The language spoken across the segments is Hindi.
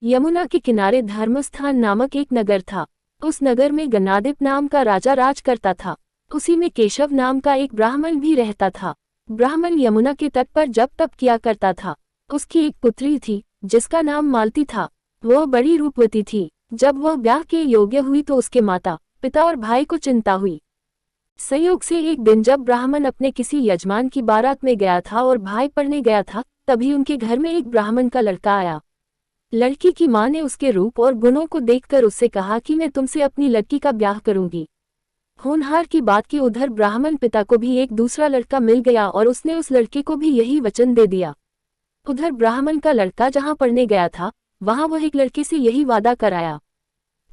यमुना के किनारे धर्मस्थान नामक एक नगर था। उस नगर में गणाधिप नाम का राजा राज करता था। उसी में केशव नाम का एक ब्राह्मण भी रहता था। ब्राह्मण यमुना के तट पर जप तप किया करता था। उसकी एक पुत्री थी जिसका नाम मालती था। वह बड़ी रूपवती थी। जब वह ब्याह के योग्य हुई तो उसके माता पिता और भाई को चिंता हुई। संयोग से एक दिन जब ब्राह्मण अपने किसी यजमान की बारात में गया था और भाई पढ़ने गया था, तभी उनके घर में एक ब्राह्मण का लड़का आया। लड़की की मां ने उसके रूप और गुणों को देखकर उससे कहा कि मैं तुमसे अपनी लड़की का ब्याह करूंगी। होनहार की बात की उधर ब्राह्मण पिता को भी एक दूसरा लड़का मिल गया और उसने उस लड़के को भी यही वचन दे दिया। उधर ब्राह्मण का लड़का जहां पढ़ने गया था वहां वह एक लड़के से यही वादा कराया।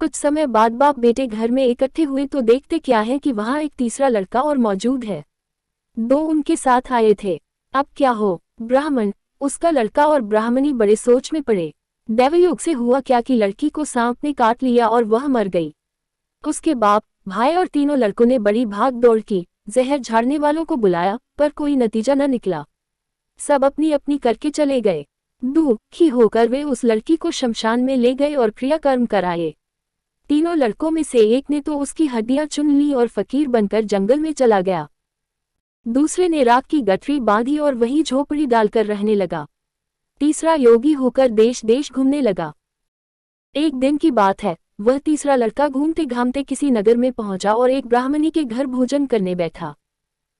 कुछ समय बाद बाप बेटे घर में इकट्ठे हुए तो देखते क्या है कि वहां एक तीसरा लड़का और मौजूद है। दो उनके साथ आए थे। अब क्या हो? ब्राह्मण, उसका लड़का और ब्राह्मणी बड़े सोच में पड़े। दैवयोग से हुआ क्या कि लड़की को सांप ने काट लिया और वह मर गई। उसके बाप भाई और तीनों लड़कों ने बड़ी भाग दौड़ की, जहर झाड़ने वालों को बुलाया, पर कोई नतीजा न निकला। सब अपनी अपनी करके चले गए। दुखी होकर वे उस लड़की को शमशान में ले गए और क्रियाकर्म कराए। तीनों लड़कों में से एक ने तो उसकी हड्डियां चुन ली और फकीर बनकर जंगल में चला गया। दूसरे ने राख की गठरी बांधी और वहीं झोपड़ी डालकर रहने लगा। तीसरा योगी होकर देश देश घूमने लगा। एक दिन की बात है, वह तीसरा लड़का घूमते घामते किसी नगर में पहुंचा और एक ब्राह्मणी के घर भोजन करने बैठा।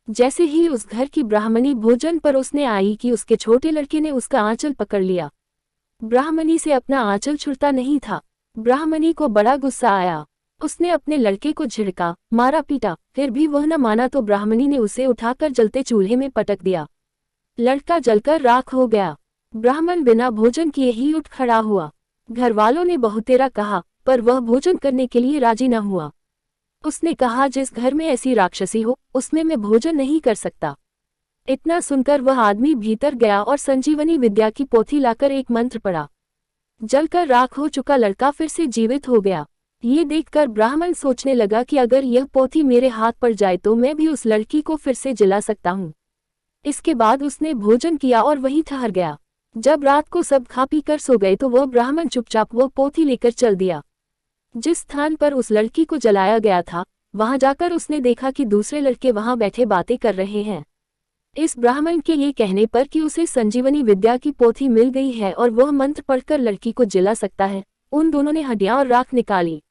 जैसे ही उस घर की ब्राह्मणी भोजन परोसने आई कि उसके छोटे लड़के ने उसका आंचल पकड़ लिया। ब्राह्मणी से अपना आंचल छुड़ता नहीं था। ब्राह्मणी को बड़ा गुस्सा आया। उसने अपने लड़के को झिड़का, मारा पीटा, फिर भी वह न माना तो ब्राह्मणी ने उसे उठाकर जलते चूल्हे में पटक दिया। लड़का जलकर राख हो गया। ब्राह्मण बिना भोजन किए ही उठ खड़ा हुआ। घर वालों ने बहुतेरा कहा, पर वह भोजन करने के लिए राजी न हुआ। उसने कहा, जिस घर में ऐसी राक्षसी हो उसमें मैं भोजन नहीं कर सकता। इतना सुनकर वह आदमी भीतर गया और संजीवनी विद्या की पोथी लाकर एक मंत्र पढ़ा। जलकर राख हो चुका लड़का फिर से जीवित हो गया। ये देखकर ब्राह्मण सोचने लगा कि अगर यह पोथी मेरे हाथ पड़ जाए तो मैं भी उस लड़की को फिर से जिला सकता हूँ। इसके बाद उसने भोजन किया और वहीं ठहर गया। जब रात को सब खा पी कर सो गए तो वह ब्राह्मण चुपचाप वो पोथी लेकर चल दिया। जिस स्थान पर उस लड़की को जलाया गया था वहां जाकर उसने देखा कि दूसरे लड़के वहां बैठे बातें कर रहे हैं। इस ब्राह्मण के ये कहने पर कि उसे संजीवनी विद्या की पोथी मिल गई है और वह मंत्र पढ़कर लड़की को जिला सकता है, उन दोनों ने हड्डियां और राख निकाली।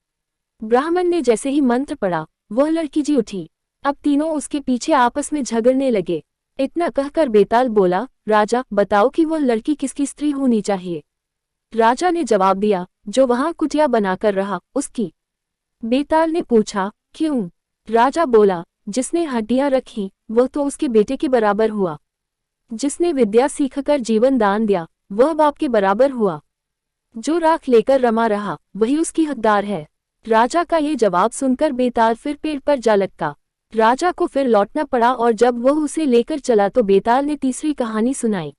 ब्राह्मण ने जैसे ही मंत्र पढ़ा वह लड़की जी उठी। अब तीनों उसके पीछे आपस में झगड़ने लगे। इतना कहकर बेताल बोला, राजा बताओ कि वह लड़की किसकी स्त्री होनी चाहिए। राजा ने जवाब दिया, जो वहां कुटिया बनाकर रहा उसकी। बेताल ने पूछा, क्यों? राजा बोला, जिसने हड्डियां रखी वह तो उसके बेटे के बराबर हुआ। जिसने विद्या सीखकर जीवन दान दिया वह बाप के बराबर हुआ। जो राख लेकर रमा रहा वही उसकी हकदार है। राजा का ये जवाब सुनकर बेताल फिर पेड़ पर जा लटका। राजा को फिर लौटना पड़ा और जब वह उसे लेकर चला तो बेताल ने तीसरी कहानी सुनाई।